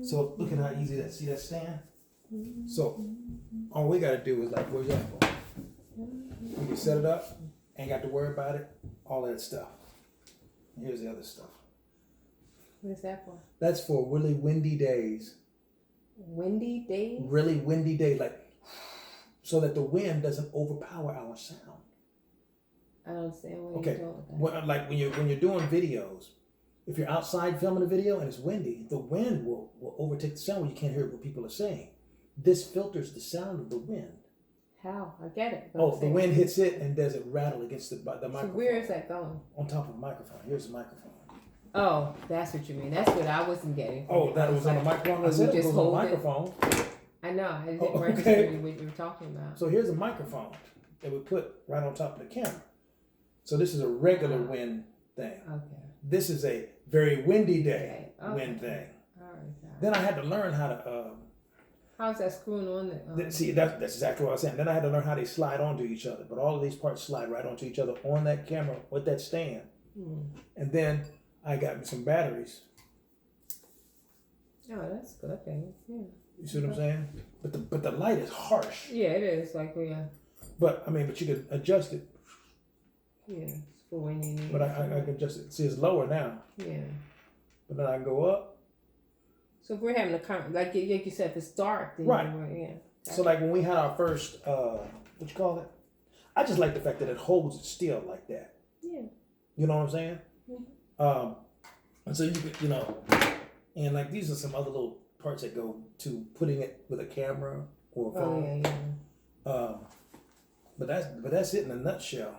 So look at how easy that, see that stand? So all we gotta do is like, for example, we can set it up, ain't got to worry about it, all that stuff. Here's the other stuff. What is that for? That's for really windy days. Windy days? Really windy days, like, so that the wind doesn't overpower our sound. I don't understand what you're doing with that. Well, like when you're doing videos, if you're outside filming a video and it's windy, the wind will overtake the sound where you can't hear what people are saying. This filters the sound of the wind. How? I get it. Oh, the wind hits it and does it rattle against the microphone. So where is that going? On top of the microphone. Here's the microphone. Oh, that's what you mean. That's what I wasn't getting. Oh, that was on the microphone? I said it was on the microphone. I know. I didn't register what you were talking about. So here's a microphone that we put right on top of the camera. So this is a regular wind thing. Okay. This is a very windy day wind thing. All right. Then I had to learn how to... how's that screwing on the... See, that's exactly what I was saying. Then I had to learn how they slide onto each other. But all of these parts slide right onto each other on that camera with that stand. And then I got me some batteries. Oh, that's good. Okay. Yeah. You see what I'm saying? But the light is harsh. Yeah, it is. Like, yeah. But you could adjust it. Yeah, for when you need. But I can adjust it. See, it's lower now. Yeah. But then I can go up. So if we're having a like you said, if it's dark, then right? Yeah. So like when we had our first, what you call it? I just like the fact that it holds it still like that. Yeah. You know what I'm saying? Mm-hmm. And so you could, and like these are some other little parts that go to putting it with a camera or a phone. Oh, yeah. But that's it in a nutshell.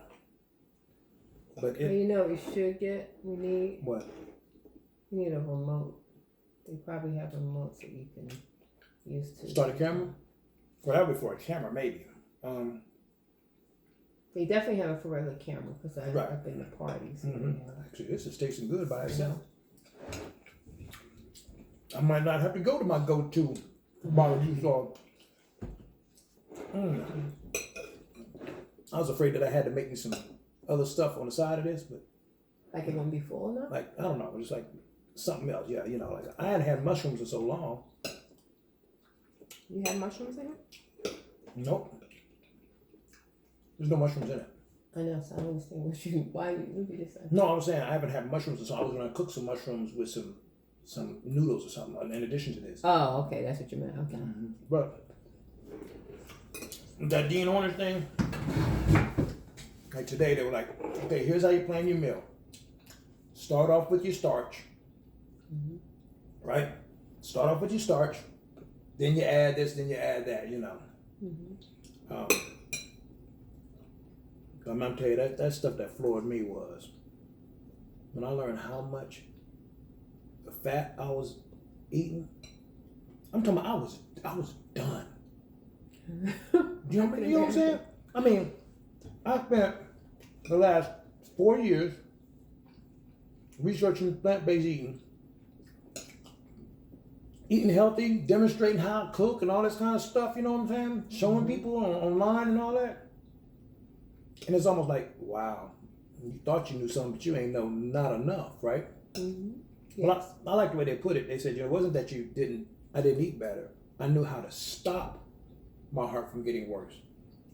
But well, we should get. We need what? We need a remote. They probably have remotes that you can use to start a camera. Well, that would be for a camera, maybe. They definitely have it for regular camera because I've been to parties. Mm-hmm. Actually, this is tasting good by itself. I might not have to go to my go-to barbecue sauce. I was afraid that I had to make me some other stuff on the side of this, but like it won't be full enough. Like I don't know, just like something else. Yeah, like I hadn't had mushrooms in so long. You had mushrooms in it? Nope. There's no mushrooms in it. I know, so I don't understand why you just said. No, I was saying I haven't had mushrooms in so long. I was gonna cook some mushrooms with some noodles or something in addition to this. Oh, okay, that's what you meant. Okay. Mm-hmm. But that Dean Orange thing, like today they were like, okay, here's how you plan your meal. Start off with your starch, right? Start off with your starch, then you add this, then you add that, I'm gonna tell you that stuff that floored me was when I learned how much the fat I was eating. I'm talking about I was done. You know what I'm saying? I mean, I spent the last 4 years researching plant-based eating healthy, demonstrating how to cook and all this kind of stuff, you know what I'm saying? Showing people online and all that. And it's almost like, wow, you thought you knew something, but you ain't know not enough, right? Mm-hmm. Yes. Well, I like the way they put it. They said, it wasn't that I didn't eat better. I knew how to stop my heart from getting worse.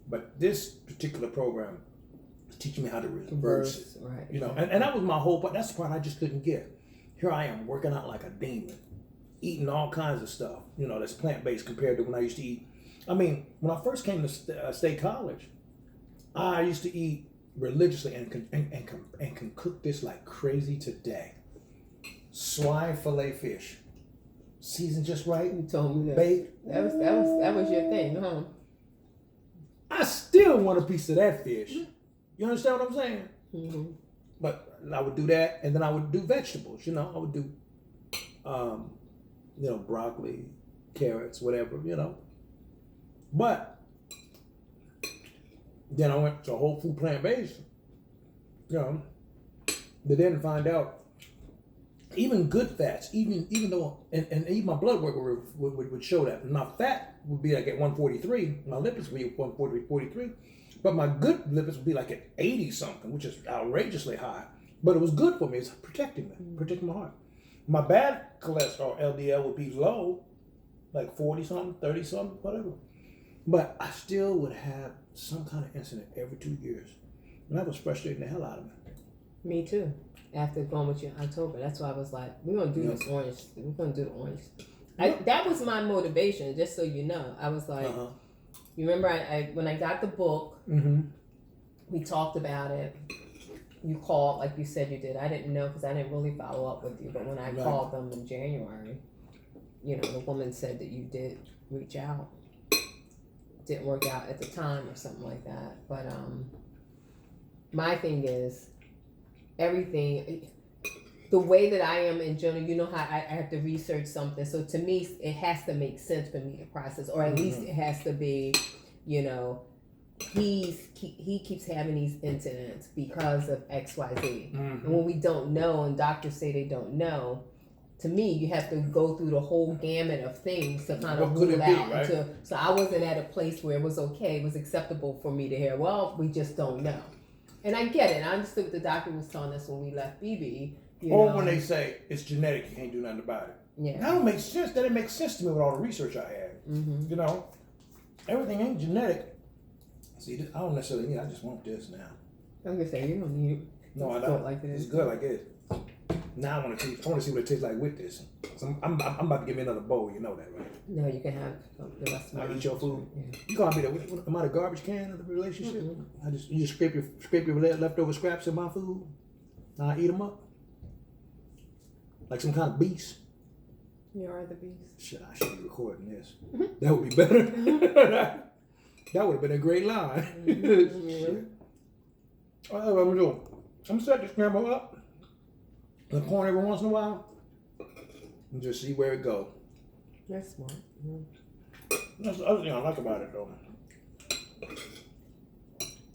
But this particular program is teaching me how to reverse it. Right. And that was my whole part. That's the part I just couldn't get. Here I am working out like a demon, eating all kinds of stuff, that's plant-based compared to when I used to eat. I mean, when I first came to State College, I used to eat religiously and can cook this like crazy today. Swine fillet fish, seasoned just right. You told me that. Baked. That was your thing, huh? I still want a piece of that fish. You understand what I'm saying? Mm-hmm. But I would do that, and then I would do vegetables. I would do, broccoli, carrots, whatever. But then I went to whole food plant-based. But then find out even good fats, even though, and even my blood work would show that. My fat would be like at 143, my lipids would be at 143, but my good lipids would be like at 80 something, which is outrageously high. But it was good for me. It's protecting my heart. My bad cholesterol, LDL, would be low, like 40 something, 30 something, whatever. But I still would have some kind of incident every 2 years. And that was frustrating the hell out of me. Me too. After going with you in October, that's why I was like, we're gonna do this orange. We're gonna do the orange. That was my motivation, just so you know. I was like, you remember I when I got the book, we talked about it. You called, like you said you did. I didn't know because I didn't really follow up with you. But when I called them in January, you know, the woman said that you did reach out. Didn't work out at the time or something like that. But my thing is, everything, the way that I am in general, you know how I have to research something. So to me, it has to make sense for me to process, or at least it has to be, you know, he keeps having these incidents because of XYZ. And when we don't know, and doctors say they don't know, to me, you have to go through the whole gamut of things to kind of rule out. Right? So I wasn't at a place where it was okay, it was acceptable for me to hear, well, we just don't know. And I get it. I understood what the doctor was telling us when we left BB. Or when they say it's genetic, you can't do nothing about it. Yeah. That don't make sense. That didn't make sense to me with all the research I had. You know, everything ain't genetic. See, I don't necessarily need it. I just want this now. I was gonna say, you don't need it. No, I don't. Like this. It's good like this. Now I want to see what it tastes like with this. So I'm about to give me another bowl. You know that, right? No, you can have the rest of I eat your food. Yeah. You call me am I the garbage can of the relationship? You just scrape your leftover scraps in my food. I eat them up like some kind of beast. You are the beast. Shit, I should be recording this. That would be better. That would have been a great line. Shit. All right, what I'm doing. I'm gonna set the scramble up in the corner every once in a while and just see where it goes. That's smart. That's the other thing I like about it, though.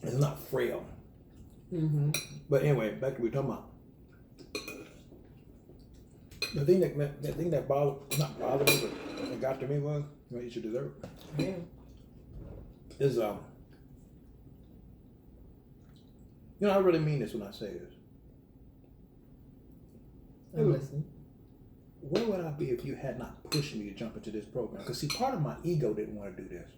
It's not frail. But anyway, back to what we're talking about. The thing that not bothered me, but it got to me was, you know, eat your dessert. Yeah. Is you know, I really mean this when I say this. I'm listening. Where would I be if you had not pushed me to jump into this program? Because see, part of my ego didn't want to do this.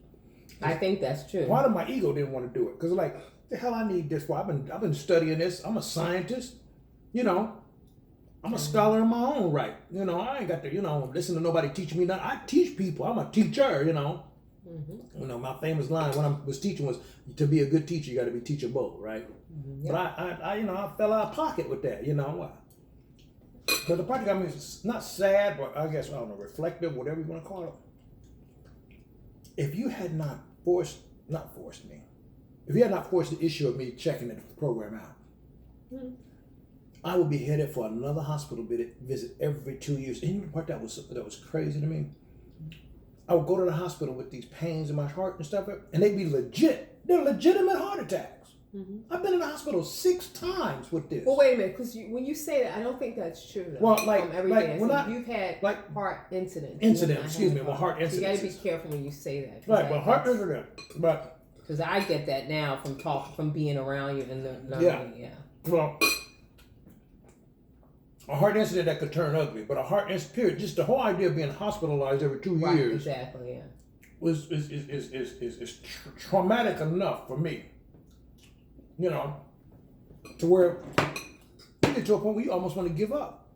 I think that's true. Part of my ego didn't want to do it because, like, the hell I need this for? I've been studying this. I'm a scientist. You know, I'm a scholar in my own right. You know, I ain't got to, you know, listen to nobody teaching me nothing. I teach people. I'm a teacher. You know. You know, my famous line when I was teaching was, to be a good teacher, you got to be teachable, right? But I, you know, I fell out of pocket with that, you know. But the part that got me is not sad, but I guess, I don't know, reflective, whatever you want to call it. If you had not forced me, if you had not forced the issue of me checking the program out, I would be headed for another hospital visit every 2 years. And you know the part that was crazy to me? I would go to the hospital with these pains in my heart and stuff, and they'd be legit. They're legitimate heart attacks. I've been in the hospital 6 times with this. Well, wait a minute, because when you say that, I don't think that's true. Though, well, like you've had heart incidents. Well, heart incidents. So you got to be careful when you say that. Right, well, heart incident, but because I get that now from being around you and learning. Well, a heart incident that could turn ugly, but a heart incident, period, just the whole idea of being hospitalized every 2 years, exactly, yeah, is traumatic enough for me. You know, to where you get to a point where you almost want to give up.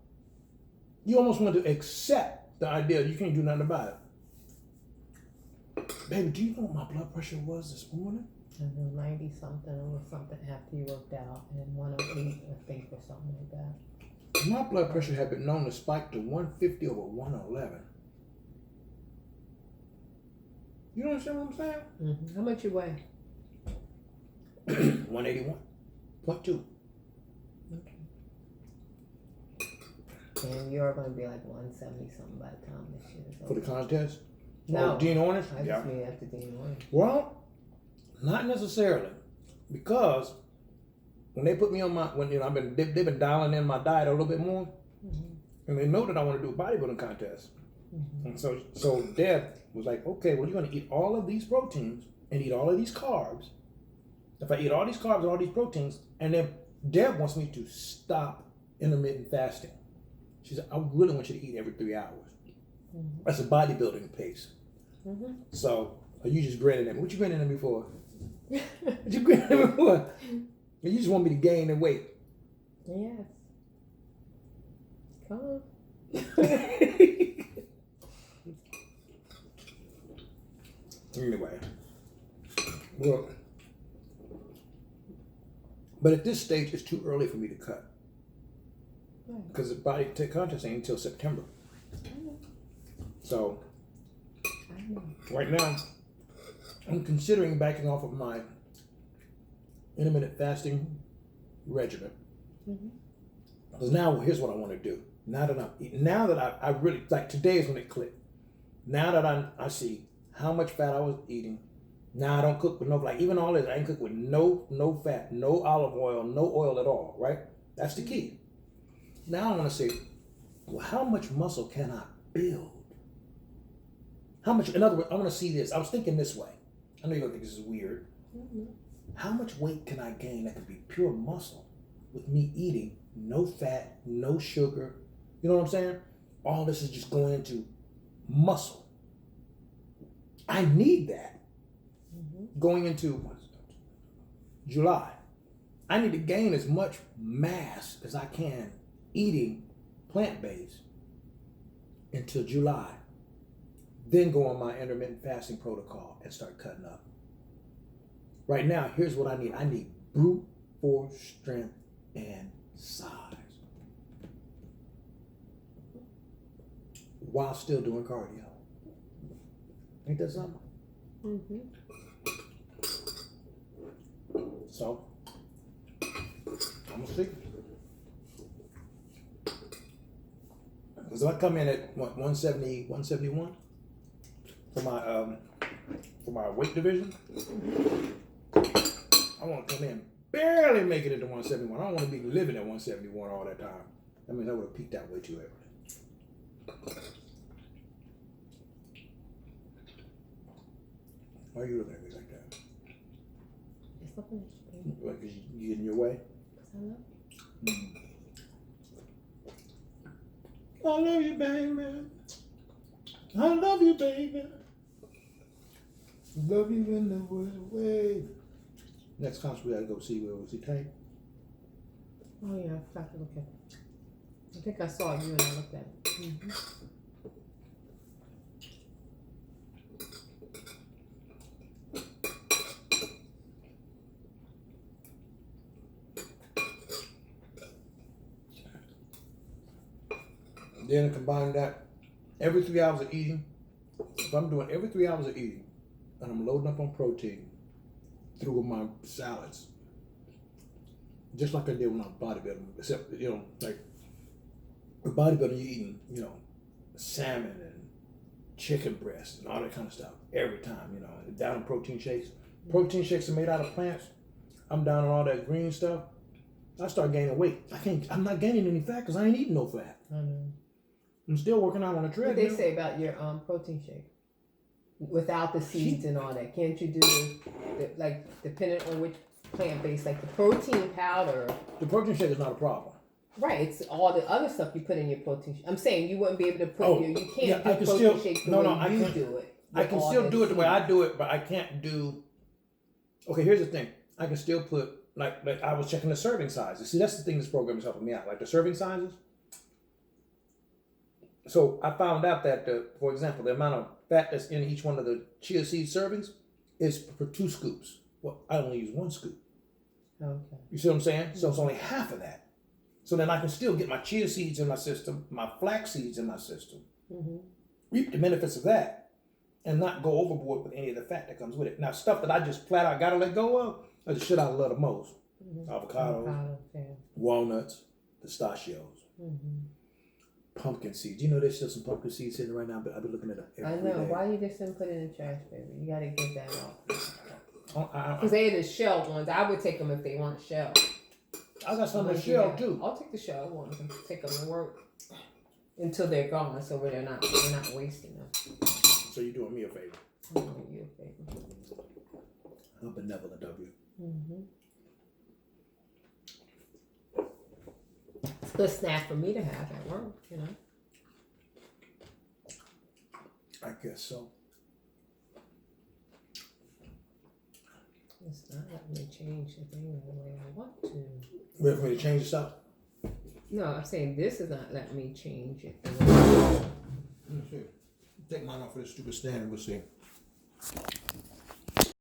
You almost want to accept the idea that you can't do nothing about it. Baby, do you know what my blood pressure was this morning? I know, 90 something or something after you worked out, and 108, I think, or something like that. My blood pressure had been known to spike to 150 over 111. You understand what I'm saying? How much you weigh? 181.2. Okay. And you're going to be like 170 something by the time this year is over. For the contest? No. Oh, Dean Ornish? I just mean after Dean Ornish. Well, not necessarily, because when they put me on they've been dialing in my diet a little bit more, and they know that I want to do a bodybuilding contest. And so Deb was like, okay, well, you're going to eat all of these proteins and eat all of these carbs. If I eat all these carbs and all these proteins, and then Deb wants me to stop intermittent fasting. She said, I really want you to eat every 3 hours. Mm-hmm. That's a bodybuilding pace. Mm-hmm. So, are you just grinning at me? What you grinning at me for? What you grinning at me for? You just want me to gain the weight. Yes. Come on. Anyway. Well, but at this stage, it's too early for me to cut. Because the body contest ain't until September. So, right now, I'm considering backing off of my intermittent fasting regimen. Because now, here's what I want to do. Now that I really, like today is when it clicked. Now that I see how much fat I was eating. Now I don't cook with no, like even all this, I ain't cook with no fat, no olive oil, no oil at all, right? That's the key. Now I want to say, well, how much muscle can I build? How much, in other words, I want to see this. I was thinking this way. I know you're going to think this is weird. How much weight can I gain that could be pure muscle with me eating no fat, no sugar? You know what I'm saying? All this is just going into muscle. I need that. Going into July, I need to gain as much mass as I can eating plant-based until July. Then go on my intermittent fasting protocol and start cutting up. Right now, here's what I need. I need brute force strength and size while still doing cardio. Ain't that something? Mm-hmm. So, I'm gonna see. Because I come in at what, 170, 171 for my weight division. I want to come in, barely make it into 171. I don't want to be living at 171 all that time. That means I would have peaked out way too early. Why are you looking at me like that? It's looking at you. What, because you get in your way? Because I love you. I love you, baby. I love you, baby. Love you in the worst way. Next concert we gotta go see where was he tank? Oh yeah, I forgot to look at it. I think I saw you and I looked at it. Mm-hmm. Then combine that every 3 hours of eating. If I'm doing every 3 hours of eating and I'm loading up on protein through my salads, just like I did when I was bodybuilding, except, like with bodybuilding, you're eating, salmon and chicken breast and all that kind of stuff every time, down in protein shakes. Protein shakes are made out of plants. I'm down on all that green stuff. I start gaining weight. I'm not gaining any fat because I ain't eating no fat. I know. I'm still working out on a treadmill. What they say about your protein shake? Without the seeds and all that. Can't you do the like, depending on which plant-based, like the protein powder? The protein shake is not a problem. Right, it's all the other stuff you put in your protein shake. I'm saying you wouldn't be able to put you can't do protein shake the way you do it. I can still do it the way I do it, but I can't do. Okay, here's the thing. I can still put like I was checking the serving sizes. See, that's the thing this program is helping me out. Like the serving sizes. So I found out that, for example, the amount of fat that's in each one of the chia seed servings is for 2 scoops. Well, I only use 1 scoop. Okay. You see what I'm saying? So it's only half of that. So then I can still get my chia seeds in my system, my flax seeds in my system, reap the benefits of that, and not go overboard with any of the fat that comes with it. Now, stuff that I just flat out got to let go of, are the shit I love the most. Avocados, walnuts, pistachios. Pumpkin seeds. There's still some pumpkin seeds sitting right now, but I've been looking at it every day. Why you just didn't put it in the trash, baby? You gotta get that off. Because they are the shell ones. I would take them if they weren't shell. I got some of the shell too. I'll take the shell ones and take them to work until they're gone, so they're not wasting them. So you're doing me a favor. I'm doing you a favor. I'm benevolent of you. good snack for me to have at work, you know. I guess so. It's not letting me change the thing the way I want to. Wait for me to change this up. No, I'm saying this is not letting me change it. Let me see. Take mine off of this stupid stand and we'll see.